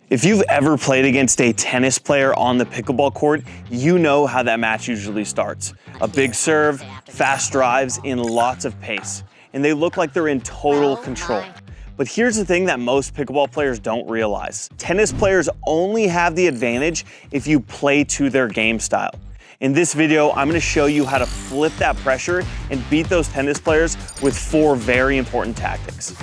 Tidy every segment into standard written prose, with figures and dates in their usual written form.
If you've ever played against a tennis player on the pickleball court, you know how that match usually starts. A big serve, fast drives, and lots of pace. And they look like they're in total control. But here's the thing that most pickleball players don't realize. Tennis players only have the advantage if you play to their game style. In this video, I'm gonna show you how to flip that pressure and beat those tennis players with 4 very important tactics.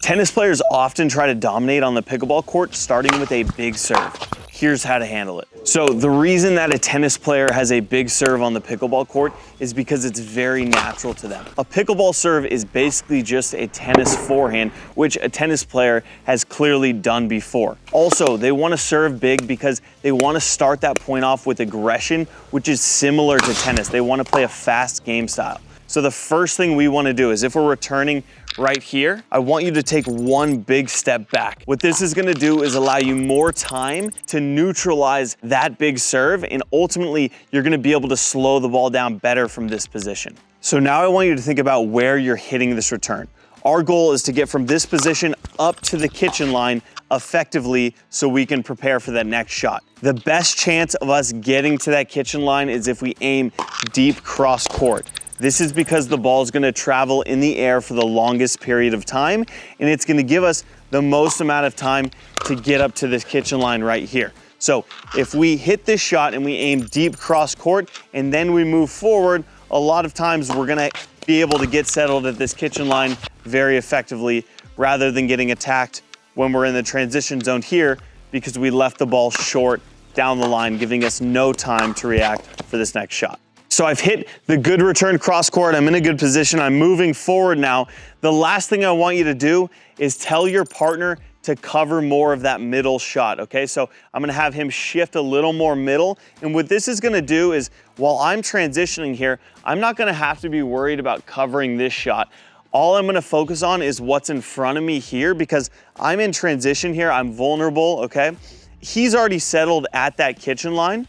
Tennis players often try to dominate on the pickleball court, starting with a big serve. Here's how to handle it. So the reason that a tennis player has a big serve on the pickleball court is because it's very natural to them. A pickleball serve is basically just a tennis forehand, which a tennis player has clearly done before. Also, they want to serve big because they want to start that point off with aggression, which is similar to tennis. They want to play a fast game style. So the first thing we want to do is, if we're returning right here, I want you to take one big step back. What this is going to do is allow you more time to neutralize that big serve, and ultimately you're going to be able to slow the ball down better from this position. So now I want you to think about where you're hitting this return. Our goal is to get from this position up to the kitchen line effectively so we can prepare for that next shot. The best chance of us getting to that kitchen line is if we aim deep cross court. This is because the ball is going to travel in the air for the longest period of time, and it's going to give us the most amount of time to get up to this kitchen line right here. So if we hit this shot and we aim deep cross court and then we move forward, a lot of times we're going to be able to get settled at this kitchen line very effectively, rather than getting attacked when we're in the transition zone here because we left the ball short down the line, giving us no time to react for this next shot. So I've hit the good return cross court. I'm in a good position. I'm moving forward now. The last thing I want you to do is tell your partner to cover more of that middle shot, okay? So I'm gonna have him shift a little more middle. And what this is gonna do is, while I'm transitioning here, I'm not gonna have to be worried about covering this shot. All I'm gonna focus on is what's in front of me here, because I'm in transition here, I'm vulnerable, okay? He's already settled at that kitchen line,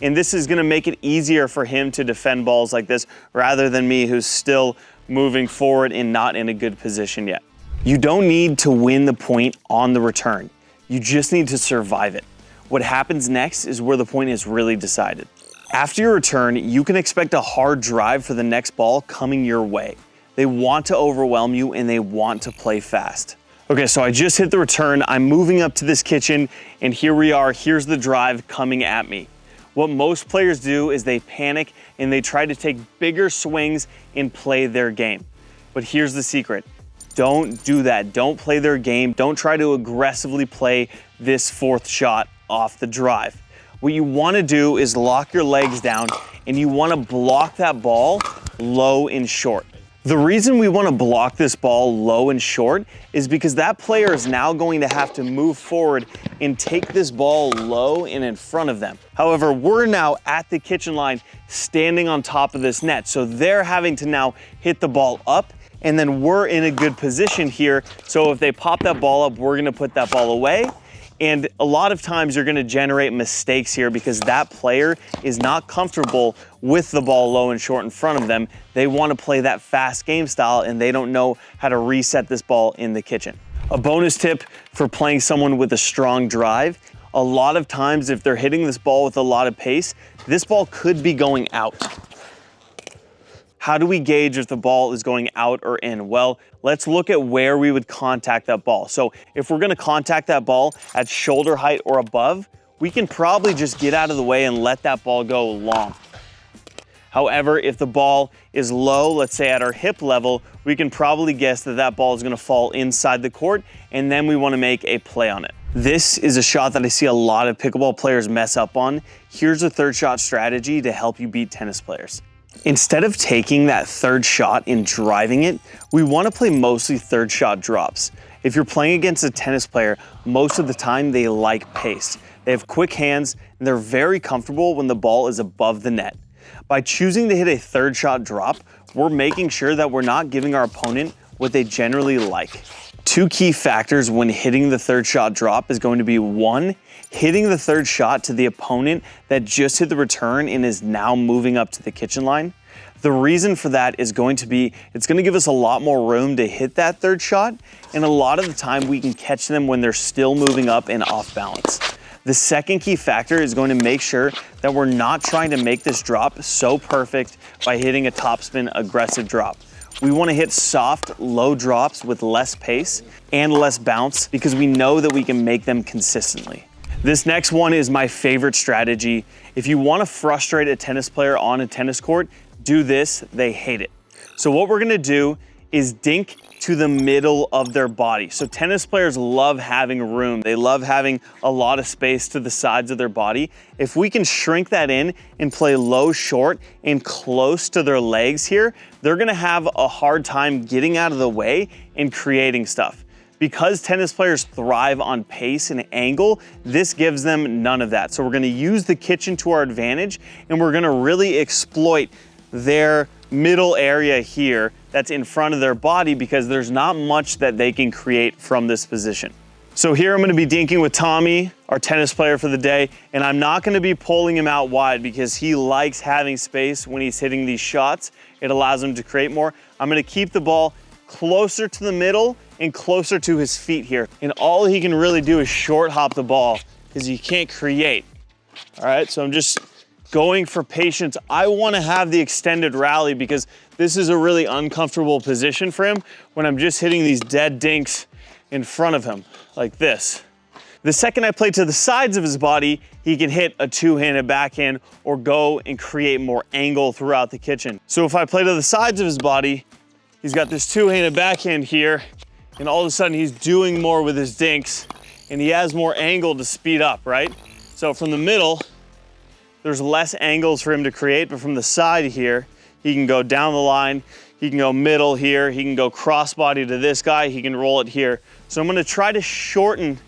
and this is gonna make it easier for him to defend balls like this rather than me, who's still moving forward and not in a good position yet. You don't need to win the point on the return. You just need to survive it. What happens next is where the point is really decided. After your return, you can expect a hard drive for the next ball coming your way. They want to overwhelm you and they want to play fast. Okay, so I just hit the return. I'm moving up to this kitchen, and here we are. Here's the drive coming at me. What most players do is they panic and they try to take bigger swings and play their game. But here's the secret. Don't do that. Don't play their game. Don't try to aggressively play this 4th shot off the drive. What you want to do is lock your legs down, and you want to block that ball low and short. The reason we want to block this ball low and short is because that player is now going to have to move forward and take this ball low and in front of them. However, we're now at the kitchen line standing on top of this net, so they're having to now hit the ball up, and then we're in a good position here. So if they pop that ball up, we're going to put that ball away. And a lot of times you're going to generate mistakes here because that player is not comfortable with the ball low and short in front of them. They want to play that fast game style, and they don't know how to reset this ball in the kitchen. A bonus tip for playing someone with a strong drive: a lot of times if they're hitting this ball with a lot of pace, this ball could be going out. How do we gauge if the ball is going out or in? Well, let's look at where we would contact that ball. So if we're gonna contact that ball at shoulder height or above, we can probably just get out of the way and let that ball go long. However, if the ball is low, let's say at our hip level, we can probably guess that that ball is gonna fall inside the court, and then we wanna make a play on it. This is a shot that I see a lot of pickleball players mess up on. Here's a 3rd shot strategy to help you beat tennis players. Instead of taking that 3rd shot and driving it, we want to play mostly 3rd shot drops. If you're playing against a tennis player, most of the time they like pace. They have quick hands, and they're very comfortable when the ball is above the net. By choosing to hit a 3rd shot drop, we're making sure that we're not giving our opponent what they generally like. 2 key factors when hitting the 3rd shot drop is going to be: 1, hitting the 3rd shot to the opponent that just hit the return and is now moving up to the kitchen line. The reason for that is going to be, it's going to give us a lot more room to hit that third shot, and a lot of the time we can catch them when they're still moving up and off balance. The second key factor is going to make sure that we're not trying to make this drop so perfect by hitting a topspin aggressive drop. We want to hit soft, low drops with less pace and less bounce because we know that we can make them consistently. This next one is my favorite strategy. If you want to frustrate a tennis player on a tennis court, do this, they hate it. So what we're gonna do is dink to the middle of their body. So tennis players love having room. They love having a lot of space to the sides of their body. If we can shrink that in and play low, short, and close to their legs here, they're gonna have a hard time getting out of the way and creating stuff. Because tennis players thrive on pace and angle, this gives them none of that. So we're gonna use the kitchen to our advantage, and we're gonna really exploit their middle area here that's in front of their body because there's not much that they can create from this position. So here I'm gonna be dinking with Tommy, our tennis player for the day, and I'm not gonna be pulling him out wide because he likes having space when he's hitting these shots. It allows him to create more. I'm gonna keep the ball closer to the middle and closer to his feet here. And all he can really do is short hop the ball because he can't create. All right, so I'm just going for patience. I wanna have the extended rally because this is a really uncomfortable position for him when I'm just hitting these dead dinks in front of him, like this. The second I play to the sides of his body, he can hit a two-handed backhand or go and create more angle throughout the kitchen. So if I play to the sides of his body, he's got this two-handed backhand here, and all of a sudden he's doing more with his dinks, and he has more angle to speed up, right? So from the middle, there's less angles for him to create, but from the side here, he can go down the line, he can go middle here, he can go crossbody to this guy, he can roll it here. So I'm gonna try to shorten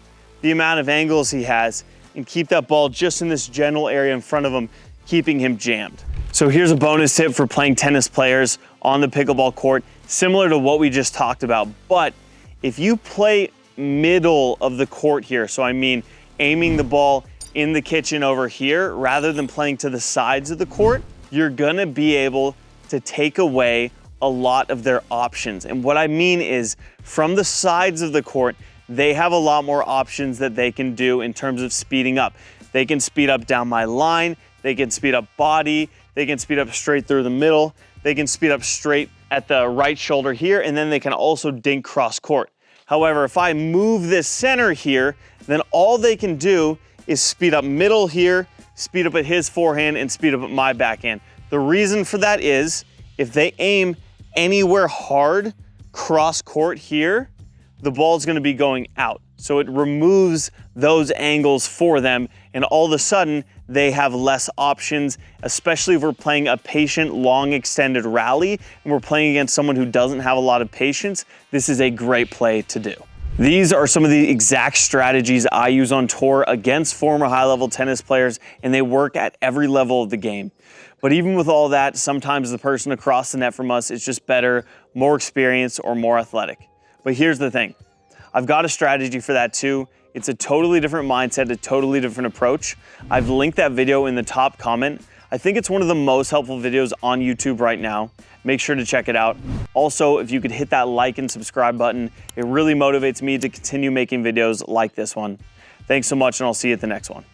the amount of angles he has and keep that ball just in this general area in front of him, keeping him jammed. So here's a bonus tip for playing tennis players on the pickleball court, similar to what we just talked about. But if you play middle of the court here, so I mean aiming the ball in the kitchen over here rather than playing to the sides of the court, you're gonna be able to take away a lot of their options. And what I mean is from the sides of the court, they have a lot more options that they can do in terms of speeding up. They can speed up down my line, they can speed up body, they can speed up straight through the middle, they can speed up straight at the right shoulder here, and then they can also dink cross court. However, if I move this center here, then all they can do is speed up middle here, speed up at his forehand, and speed up at my backhand. The reason for that is if they aim anywhere hard cross court here, the ball's gonna be going out. So it removes those angles for them, and all of a sudden, they have less options, especially if we're playing a patient, long, extended rally, and we're playing against someone who doesn't have a lot of patience. This is a great play to do. These are some of the exact strategies I use on tour against former high-level tennis players, and they work at every level of the game. But even with all that, sometimes the person across the net from us is just better, more experienced, or more athletic. But here's the thing. I've got a strategy for that too. It's a totally different mindset, a totally different approach. I've linked that video in the top comment. I think it's one of the most helpful videos on YouTube right now. Make sure to check it out. Also, if you could hit that like and subscribe button, it really motivates me to continue making videos like this one. Thanks so much, and I'll see you at the next one.